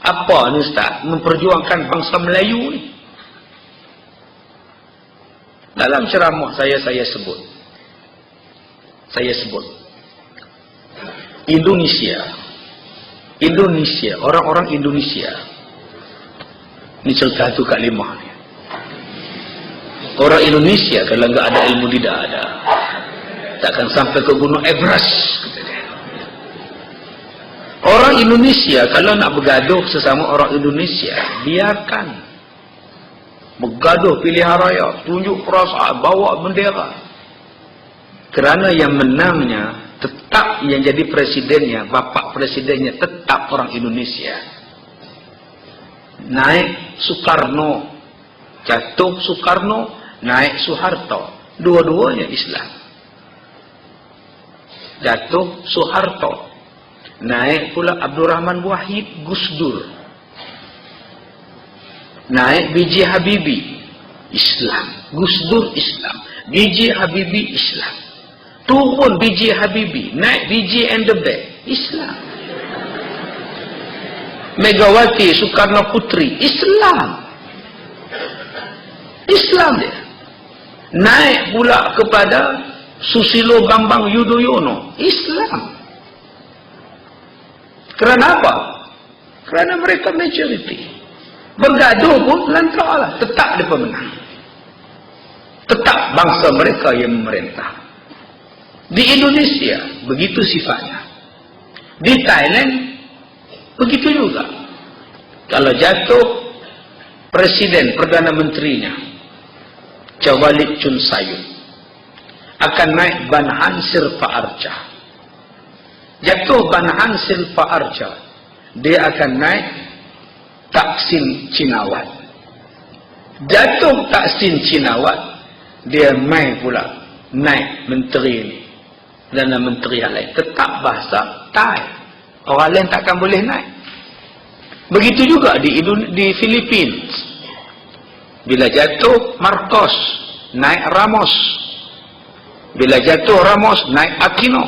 Apa ni Ustaz? Memperjuangkan bangsa Melayu ni. Dalam ceramah saya sebut Indonesia, orang-orang Indonesia ni cerita tu Kak Limah ni. Orang Indonesia kalau enggak ada ilmu tidak ada, takkan sampai ke Gunung Everest. Orang Indonesia kalau nak bergaduh sesama orang Indonesia, biarkan bergaduh pilihan raya, tunjuk perasaan, bawa bendera. Kerana yang menangnya tetap, yang jadi presidennya, bapak presidennya tetap orang Indonesia. Naik Soekarno, jatuh Soekarno, naik Soeharto, dua-duanya Islam. Jatuh Soeharto, naik pula Abdurrahman Wahid, Gus Dur, naik B.J. Habibie, Islam. Gus Dur Islam, B.J. Habibie Islam. Turun B.J. Habibie, naik B.J. and the Bear, Islam. Megawati Soekarno Putri, Islam. Islam dia. Naik pula kepada Susilo Bambang Yudhoyono, Islam. Kerana apa? Kerana mereka majority. Bergaduh pun lantaklah, tetap dia pemenang. Tetap bangsa mereka yang memerintah. Di Indonesia begitu sifatnya. Di Thailand begitu juga. Kalau jatuh presiden, perdana menterinya Jawalik Chun Sayun, akan naik Banhan Sirpa Arca. Jatuh Banhan Sirpa Arca, dia akan naik Taksin Cinawat. Jatuh Taksin Cinawat, dia main pula naik menteri ini dan menteri yang lain. Tetap bahasa Thai, orang lain takkan boleh naik. Begitu juga di Philippines. Bila jatuh Marcos, naik Ramos. Bila jatuh Ramos, naik Aquino.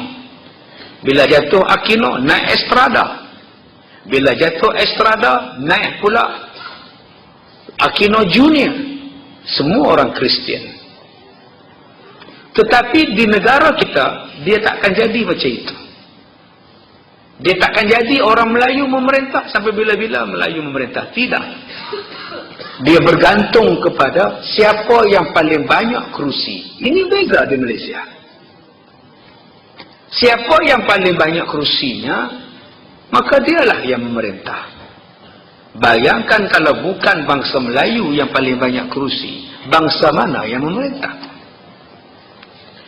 Bila jatuh Aquino, naik Estrada. Bila jatuh Estrada, naik pula Aquino Junior. Semua orang Kristian. Tetapi di negara kita, dia takkan jadi macam itu. Dia takkan jadi orang Melayu memerintah sampai bila-bila Melayu memerintah. Tidak. Dia bergantung kepada siapa yang paling banyak kerusi. Ini beza di Malaysia. Siapa yang paling banyak kerusinya, maka dialah yang memerintah. Bayangkan kalau bukan bangsa Melayu yang paling banyak kerusi, bangsa mana yang memerintah?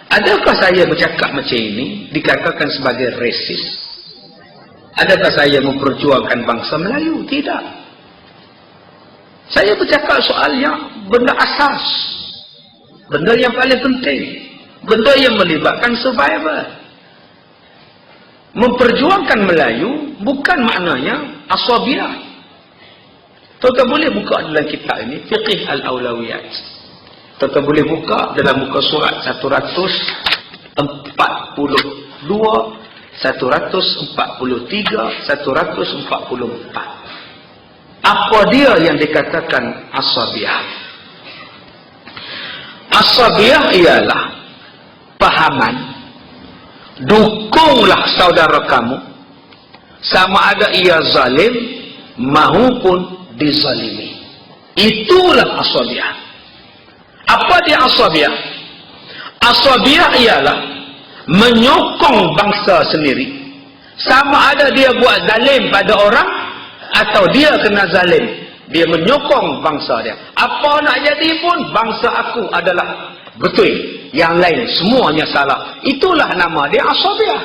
Adakah saya bercakap macam ini dikatakan sebagai resis? Adakah saya memperjuangkan bangsa Melayu? Tidak. Saya bercakap soal yang benda asas, benda yang paling penting, benda yang melibatkan survival. Memperjuangkan Melayu bukan maknanya aswabiah. Tuan-tuan boleh buka dalam kitab ini, Fiqh Al-Awlawiyat. Tuan-tuan boleh buka dalam muka surat 142, 143, 144. Apa dia yang dikatakan aswabiah? Aswabiah ialah pahaman, dukunglah saudara kamu sama ada ia zalim maupun dizalimi. Itulah aswabiah. Apa dia aswabiah? Aswabiah ialah menyokong bangsa sendiri, sama ada dia buat zalim pada orang atau dia kena zalim. Dia menyokong bangsa dia. Apa nak jadi pun bangsa aku adalah betul, yang lain semuanya salah. Itulah nama dia aswabiah.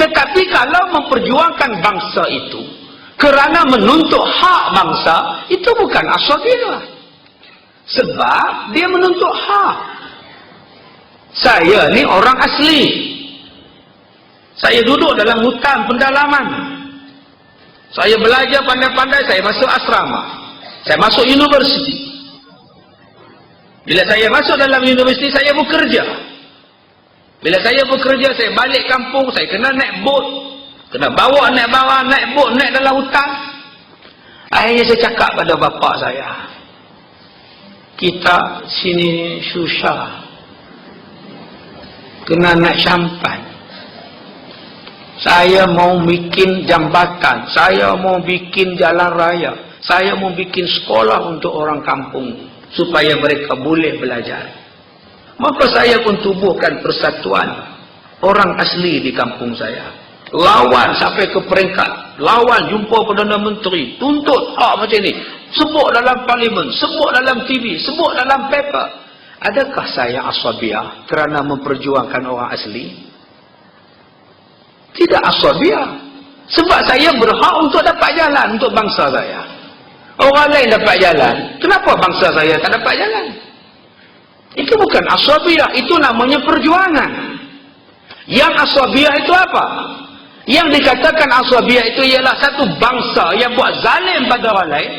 Tetapi kalau memperjuangkan bangsa itu kerana menuntut hak bangsa, itu bukan aswabiah. Sebab dia menuntut hak. Saya ni orang asli. Saya duduk dalam hutan pendalaman. Saya belajar pandai-pandai, saya masuk asrama. Saya masuk universiti. Bila saya masuk dalam universiti, saya bekerja. Bila saya bekerja, saya balik kampung, saya kena naik bot. Kena bawa naik bawah, naik bot, naik dalam hutan. Akhirnya saya cakap pada bapa saya, kita sini susah, kena naik sampan. Saya mau bikin jambatan, saya mau bikin jalan raya, saya mau bikin sekolah untuk orang kampung supaya mereka boleh belajar. Maka saya pun tubuhkan persatuan orang asli di kampung saya. Lawan sampai ke peringkat, lawan jumpa Perdana Menteri, tuntut hak macam ni, sebut dalam parlimen, sebut dalam TV, sebut dalam paper. Adakah saya asabiah kerana memperjuangkan orang asli? Tidak asabiah. Sebab saya berhak untuk dapat jalan untuk bangsa saya. Orang lain dapat jalan, kenapa bangsa saya tak dapat jalan? Itu bukan asabiah, itu namanya perjuangan. Yang asabiah itu apa? Yang dikatakan asabiah itu ialah satu bangsa yang buat zalim pada orang lain,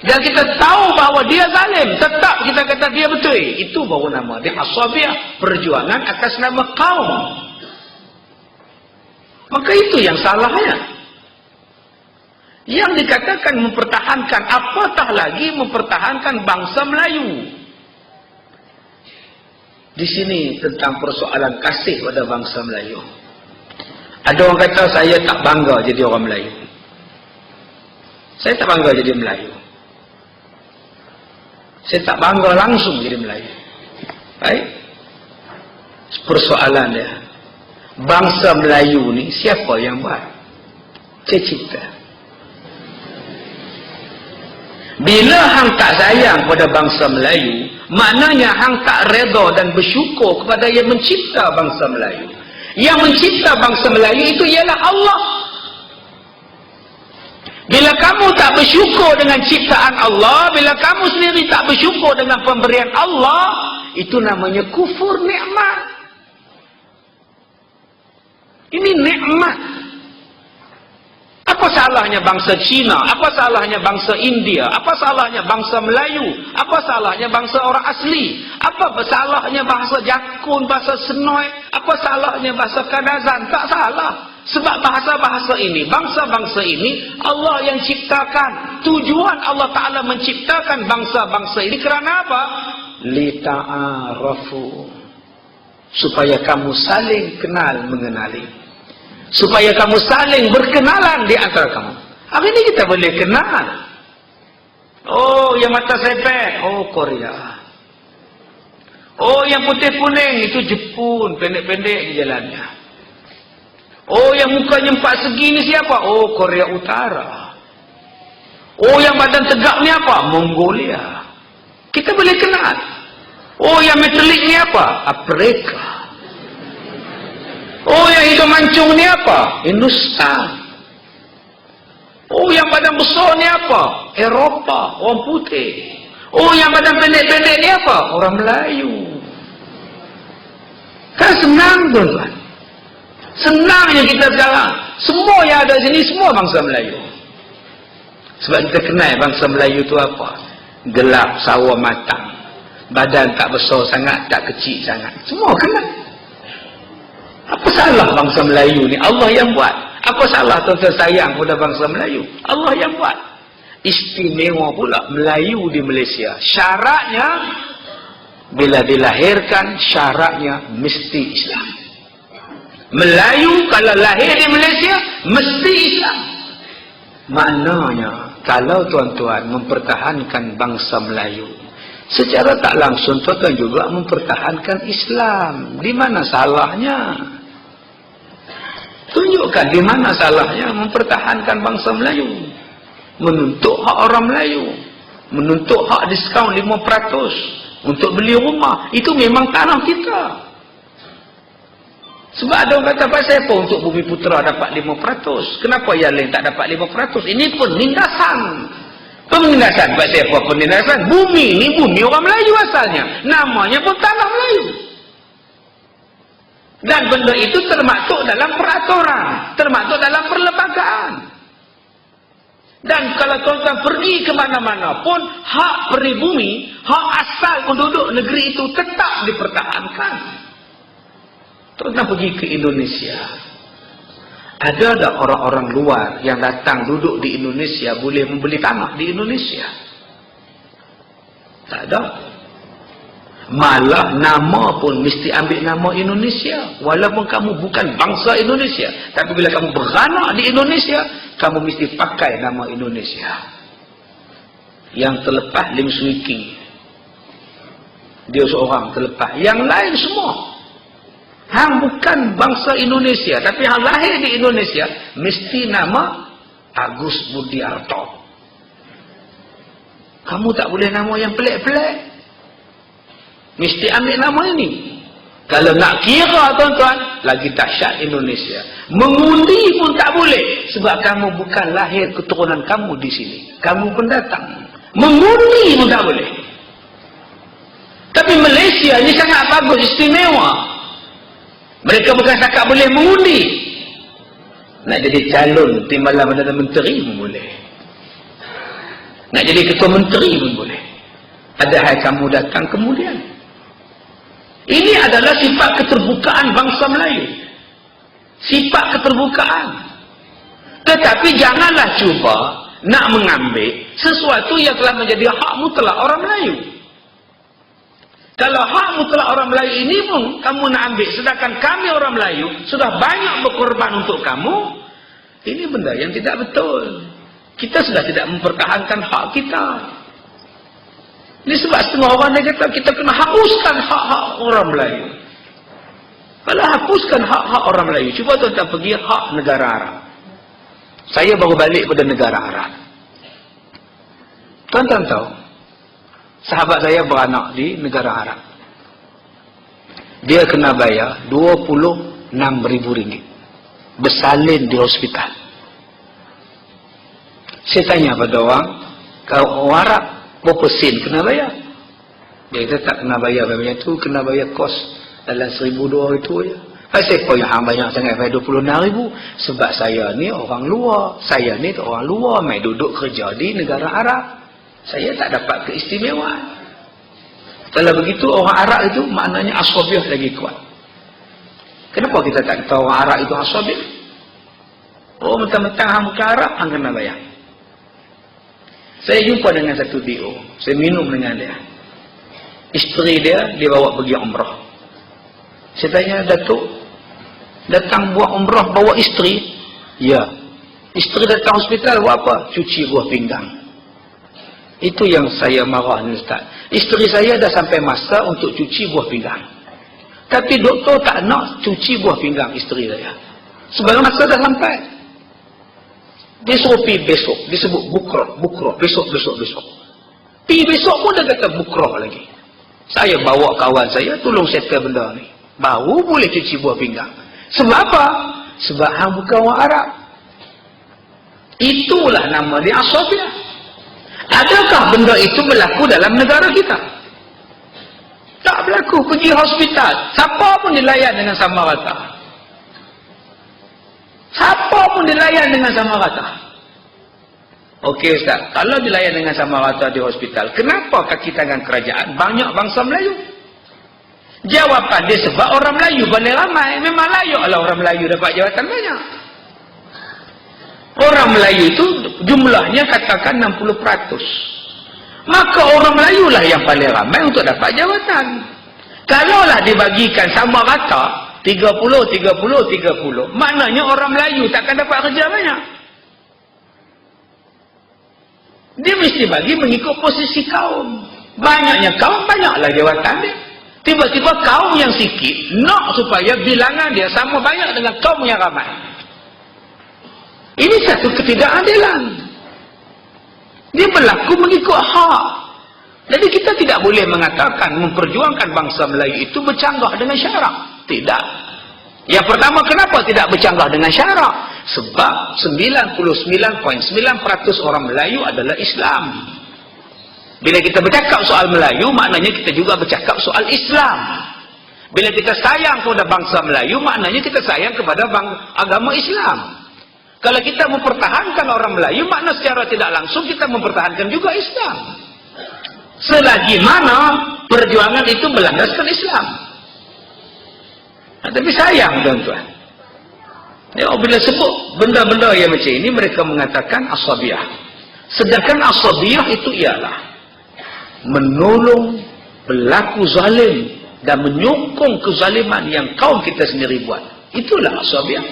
dan kita tahu bahawa dia zalim, tetap kita kata dia betul. Itu baru nama dia asabiah, perjuangan atas nama kaum. Maka itu yang salahnya. Yang dikatakan mempertahankan, apatah lagi mempertahankan bangsa Melayu. Di sini tentang persoalan kasih pada bangsa Melayu. Ada orang kata saya tak bangga jadi orang Melayu. Saya tak bangga jadi Melayu. Saya tak bangga langsung jadi Melayu. Baik. Persoalan dia, bangsa Melayu ni siapa yang buat? Saya cipta. Bila hang tak sayang pada bangsa Melayu, maknanya hang tak reda dan bersyukur kepada yang mencipta bangsa Melayu. Yang mencipta bangsa Melayu itu ialah Allah. Bila kamu tak bersyukur dengan ciptaan Allah, bila kamu sendiri tak bersyukur dengan pemberian Allah, itu namanya kufur nikmat. Ini nikmat. Apa salahnya bangsa Cina? Apa salahnya bangsa India? Apa salahnya bangsa Melayu? Apa salahnya bangsa orang asli? Apa salahnya bahasa Jakun, bahasa Senoi? Apa salahnya bahasa Kadazan? Tak salah. Sebab bahasa-bahasa ini, bangsa-bangsa ini, Allah yang ciptakan. Tujuan Allah Ta'ala menciptakan bangsa-bangsa ini kerana apa? Lita'arafu. Supaya kamu saling kenal mengenali. Supaya kamu saling berkenalan di antara kamu. Hari ini kita boleh kenal. Oh, yang mata sepet, oh Korea. Oh, yang putih kuning itu Jepun, pendek-pendek di jalannya. Oh, yang muka nyempak segi ni siapa? Oh, Korea Utara. Oh, yang badan tegak ni apa? Mongolia. Kita boleh kenal. Oh, yang metalik ni apa? Afrika. Oh, yang hidung mancung ni apa? Hindustan. Oh, yang badan besar ni apa? Eropah, orang putih. Oh, yang badan pendek-pendek ni apa? Orang Melayu. Kan senang tuan-tuan. Senangnya kita sekarang. Semua yang ada sini, semua bangsa Melayu. Sebab kita kenal bangsa Melayu tu apa? Gelap, sawa matang. Badan tak besar sangat, tak kecil sangat. Semua kenal. Apa salah bangsa Melayu ni? Allah yang buat. Apa salah tuan-tuan sayang pada bangsa Melayu? Allah yang buat. Istimewa pula Melayu di Malaysia. Syaratnya, bila dilahirkan, syaratnya mesti Islam. Melayu kalau lahir di Malaysia, mesti Islam. Maknanya, kalau tuan-tuan mempertahankan bangsa Melayu, secara tak langsung tuan-tuan juga mempertahankan Islam. Di mana salahnya? Tunjukkan di mana salahnya mempertahankan bangsa Melayu. Menuntut hak orang Melayu. Menuntut hak diskaun 5% untuk beli rumah. Itu memang tanah kita. Sebab ada orang kata, pasal apa untuk Bumi Putera dapat 5%? Kenapa yang lain tak dapat 5%? Ini penindasan. Penindasan. Pasal apa penindasan? Bumi ni bumi orang Melayu asalnya. Namanya pun tanah Melayu. Dan benda itu termaktub dalam peraturan, termaktub dalam perlembagaan. Dan kalau tuan-tuan pergi ke mana-mana pun, hak peribumi, hak asal penduduk negeri itu tetap dipertahankan. Tuan-tuan pergi ke Indonesia, Ada tak orang-orang luar yang datang duduk di Indonesia boleh membeli tanah di Indonesia? Tak ada. Malah nama pun mesti ambil nama Indonesia. Walaupun kamu bukan bangsa Indonesia. Tapi bila kamu beranak di Indonesia, kamu mesti pakai nama Indonesia. Yang terlepas Lim Swee King. Dia seorang terlepas. Yang lain semua. Hang bukan bangsa Indonesia. Tapi hang lahir di Indonesia, mesti nama Agus Budiarto. Kamu tak boleh nama yang pelik-pelik. Mesti ambil nama ini. Kalau nak kira tuan-tuan, lagi dahsyat Indonesia. Mengundi pun tak boleh. Sebab kamu bukan lahir keturunan kamu di sini. Kamu pendatang. Mengundi pun tak boleh. Tapi Malaysia ni sangat bagus, istimewa. Mereka bukan cakap boleh mengundi. Nak jadi calon timbalan Perdana Menteri pun boleh. Nak jadi ketua menteri pun boleh. Padahal kamu datang kemudian. Ini adalah sifat keterbukaan bangsa Melayu. Sifat keterbukaan. Tetapi janganlah cuba nak mengambil sesuatu yang telah menjadi hak mutlak orang Melayu. Kalau hak mutlak orang Melayu ini pun kamu nak ambil, sedangkan kami orang Melayu sudah banyak berkorban untuk kamu, ini benda yang tidak betul. Kita sudah tidak mempertahankan hak kita. Ini sebab setengah orang dia kata kita kena hapuskan hak-hak orang Melayu. Kalau hapuskan hak-hak orang Melayu, cuba tuan-tuan pergi hak negara Arab. Saya baru balik pada negara Arab. Tuan-tuan tahu, sahabat saya beranak di negara Arab. Dia kena bayar RM26,000 bersalin di hospital. Saya tanya pada orang, kalau orang Arab berapa sen kena bayar? Dia kata tak kena bayar banyak tu, kena bayar kos dalam $1,200 itu je. Saya kata yang banyak sangat bayar RM26,000 sebab saya ni orang luar. Saya ni orang luar, mai duduk kerja di negara Arab. Saya tak dapat keistimewaan. Kalau begitu orang Arab itu maknanya asabiah lagi kuat. Kenapa kita tak kata orang Arab itu asabiah? Oh mentang-mentang hang bukan Arab, hang kena bayar. Saya jumpa dengan satu DO. Saya minum dengan dia. Isteri dia bawa pergi umrah. Saya tanya, Datuk, datang buat umrah bawa isteri? Ya. Isteri datang hospital buat apa? Cuci buah pinggang. Itu yang saya marah ni Ustaz. Isteri saya dah sampai masa untuk cuci buah pinggang. Tapi doktor tak nak cuci buah pinggang isteri saya. Sebab masa dah sampai. Dia suruh pergi besok. Dia sebut bukroh. Besok. Pergi besok pun dia kata bukroh lagi. Saya bawa kawan saya, tolong settle benda ni. Baru boleh cuci buah pinggang. Sebab apa? Sebab hang bukan orang Arab. Itulah nama dia asabiah. Adakah benda itu berlaku dalam negara kita? Tak berlaku. Pergi hospital, siapa pun dilayan dengan sama rata. Siapa pun dilayan dengan sama rata. Okey Ustaz, kalau dilayan dengan sama rata di hospital, kenapa kaki tangan kerajaan banyak bangsa Melayu? Jawapan dia sebab orang Melayu paling ramai. Memang layaklah orang Melayu dapat jawatan banyak. Orang Melayu itu jumlahnya katakan 60%. Maka orang Melayu lah yang paling ramai untuk dapat jawatan. Kalaulah dibagikan sama rata 30, maknanya orang Melayu takkan dapat kerja banyak. Dia mesti bagi mengikut posisi kaum. Banyaknya kaum, banyaklah jawatan dia. Tiba-tiba kaum yang sikit nak supaya bilangan dia sama banyak dengan kaum yang ramai. Ini satu ketidakadilan. Dia berlaku mengikut hak. Jadi kita tidak boleh mengatakan memperjuangkan bangsa Melayu itu bercanggah dengan syarak. Tidak. Yang pertama, kenapa tidak bercanggah dengan syarak? Sebab 99.9% orang Melayu adalah Islam. Bila kita bercakap soal Melayu, maknanya kita juga bercakap soal Islam. Bila kita sayang kepada bangsa Melayu, maknanya kita sayang kepada agama Islam. Kalau kita mempertahankan orang Melayu, makna secara tidak langsung kita mempertahankan juga Islam. Selagi mana perjuangan itu melandaskan Islam. Nah, tapi sayang tuan-tuan, Ya, bila sebut benda-benda yang macam ini, mereka mengatakan asabiyah. Sedangkan asabiyah itu ialah menolong pelaku zalim dan menyokong kezaliman yang kaum kita sendiri buat. Itulah asabiyah.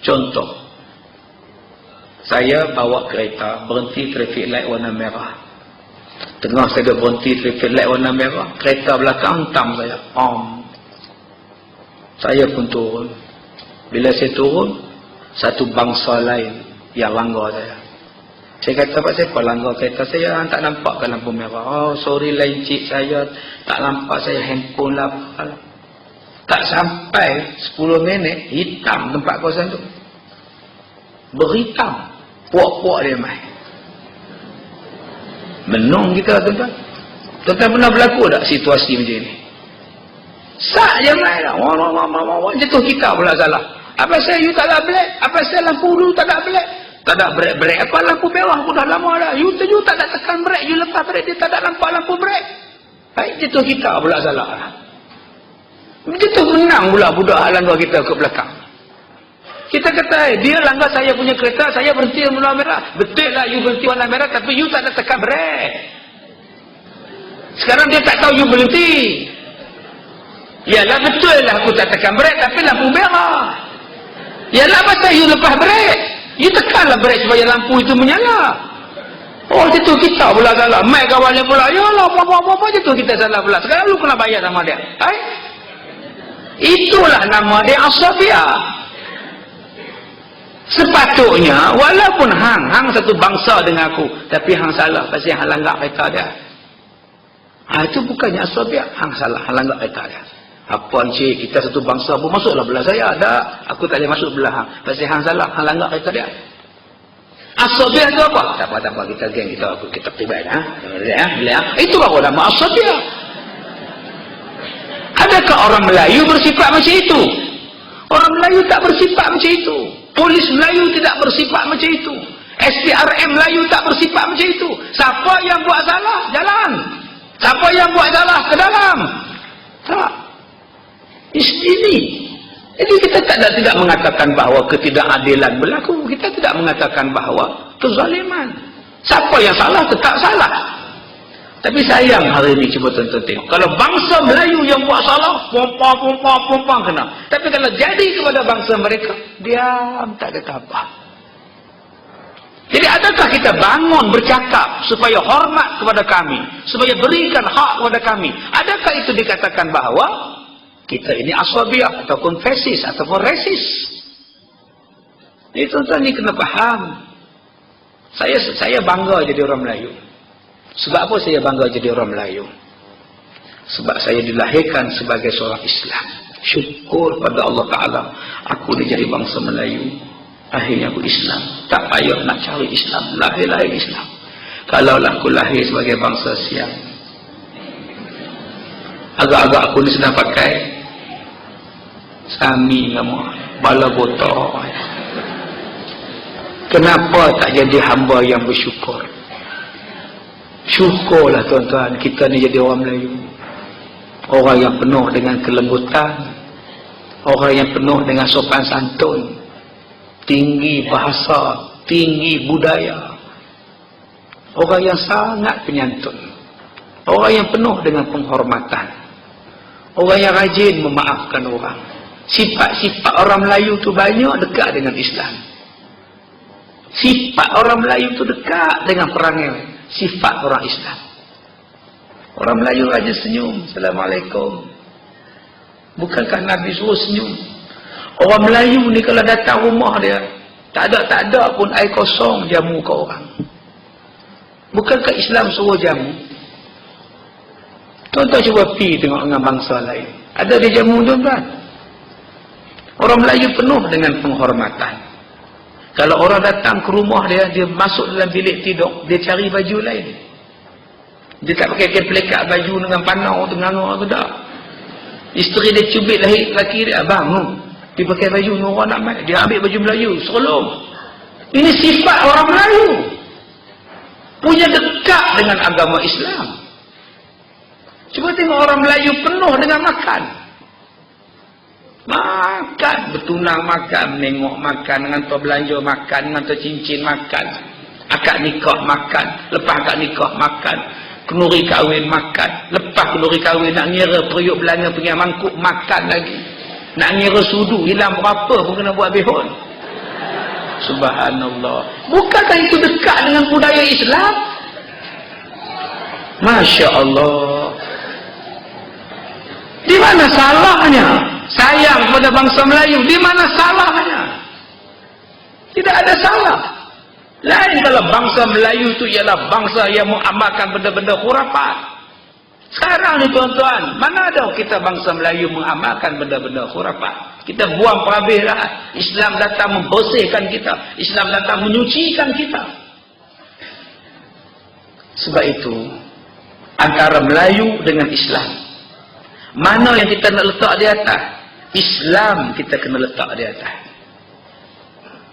Contoh, saya bawa kereta, berhenti traffic light warna merah. Tengah saya dah berhenti traffic light warna merah, kereta belakang hentam saya. Saya pun turun. Bila saya turun, satu bangsa lain yang langgar saya. Saya kata, Pak, saya kau langgar kereta saya, tak nampak ke lampu merah. Oh, sorry lain cik saya, tak nampak saya handphone lah. Tak sampai 10 minit, hitam tempat kawasan tu. Berhitam. Puak-puak dia main. Menung kita, tuan-tuan. Tuan-tuan pernah berlaku tak situasi macam ni? Sak je main lah. Jatuh kita pula salah. Apa saya you tak ada black? Apa saya lampu dulu tak ada black? Tak ada brek. Apa lampu merah pun dah lama dah. You tak ada tekan brek. You lepas brek, dia tak ada nampak lampu brek. Baik, jatuh kita pula salah lah. Jatuh menang pula budak langgar kita ke belakang. Kita kata, dia langgar saya punya kereta, saya berhenti warna merah. Betul lah you berhenti warna merah, tapi you tak ada tekan brek. Sekarang dia tak tahu you berhenti. Yalah, betul lah aku tak tekan brek, tapi lampu merah. Yalah, pasal you lepas brek. You tekanlah brek supaya lampu itu menyala. Oh, jatuh kita pula salah. Mai kawannya pula, yalah, apa-apa jatuh kita salah pula. Sekarang lu kena bayar sama dia. Itulah nama dia asabiyah. Sepatutnya, walaupun hang satu bangsa dengan aku, tapi hang salah, pasal hang langgar kereta dia. Itu bukannya asabiyah. Hang salah, hang langgar kereta dia. Apa encik, kita satu bangsa pun masuklah belah saya. Tak, aku tak boleh masuk belah hang. Pasal hang salah, hang langgar kereta dia. Asabiyah itu apa? Tak apa, kita geng, kita pribadi. Itu baru nama asabiyah. Adakah orang Melayu bersifat macam itu? Orang Melayu tak bersifat macam itu. Polis Melayu tidak bersifat macam itu. SPRM Melayu tak bersifat macam itu. Siapa yang buat salah, jalan. Siapa yang buat salah, ke dalam. Tak. Ini. Jadi kita tidak mengatakan bahawa ketidakadilan berlaku. Kita tidak mengatakan bahawa kezaliman. Siapa yang salah, tetap salah. Tapi sayang hari ini, cuba tuan-tuan tengok. Kalau bangsa Melayu yang buat salah, pompa kena. Tapi kalau jadi kepada bangsa mereka, diam, tak ada apa. Jadi adakah kita bangun bercakap supaya hormat kepada kami, supaya berikan hak kepada kami? Adakah itu dikatakan bahawa kita ini asabiyah ataupun fasis ataupun resis? Ini tuan-tuan, ini kena faham. Saya bangga jadi orang Melayu. Sebab apa saya bangga jadi orang Melayu? Sebab saya dilahirkan sebagai seorang Islam. Syukur pada Allah Ta'ala, aku ni jadi bangsa Melayu. Akhirnya aku Islam. Tak payah nak cari Islam, lahir Islam. Kalaulah aku lahir sebagai bangsa Siam, agak-agak aku ni sedang pakai Sami nama bala botak. Kenapa tak jadi hamba yang bersyukur? Syukurlah tuan-tuan, kita ni jadi orang Melayu. Orang yang penuh dengan kelembutan, orang yang penuh dengan sopan santun, tinggi bahasa, tinggi budaya, orang yang sangat penyantun, orang yang penuh dengan penghormatan, orang yang rajin memaafkan orang. Sifat-sifat orang Melayu tu banyak dekat dengan Islam. Sifat orang Melayu tu dekat dengan perangai sifat orang Islam. Orang Melayu rajin senyum, Assalamualaikum. Bukankah Nabi suruh senyum? Orang Melayu ni kalau datang rumah dia, tak ada pun air kosong jamu ke orang. Bukankah Islam suruh jamu? Tuan-tuan cuba pergi tengok dengan bangsa lain. Ada dia jamu, tuan-tuan? Orang Melayu penuh dengan penghormatan. Kalau orang datang ke rumah dia, dia masuk dalam bilik tidur, dia cari baju lain. Dia tak pakai pelekat baju dengan panau tu, ngangor tu tak. Isteri dia cubit laki dia, abang, dia pakai baju orang nak main, dia ambil baju Melayu, serolong. Ini sifat orang Melayu. Punya dekat dengan agama Islam. Cuba tengok orang Melayu penuh dengan makan. Makan, bertunang makan, menengok makan, ngantar belanja makan, ngantar cincin makan, akad nikah makan, lepas akad nikah makan, kenuri kahwin makan, lepas kenuri kahwin nak ngira periuk belanja punya mangkuk makan lagi, nak ngira sudu hilang berapa pun kena buat behon. Subhanallah. Bukankah itu dekat dengan budaya Islam? Masya Allah. Di mana salahnya sayang kepada bangsa Melayu? Di mana salahnya? Tidak ada salah. Lain kalau bangsa Melayu itu ialah bangsa yang mengamalkan benda-benda khurafat. Sekarang ni tuan-tuan, mana ada kita bangsa Melayu mengamalkan benda-benda khurafat? Kita buang perabihlah. Islam datang membersihkan kita. Islam datang menyucikan kita. Sebab itu, antara Melayu dengan Islam, mana yang kita nak letak di atas? Islam kita kena letak di atas.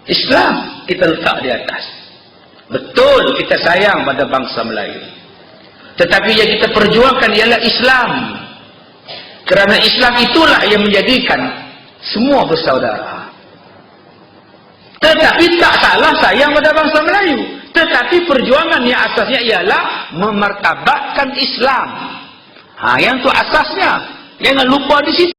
Islam kita letak di atas. Betul kita sayang pada bangsa Melayu, tetapi yang kita perjuangkan ialah Islam. Kerana Islam itulah yang menjadikan semua bersaudara. Tetapi tak salah sayang pada bangsa Melayu, tetapi perjuangan yang asasnya ialah memartabatkan Islam. Yang tu asasnya. Jangan lupa di situ.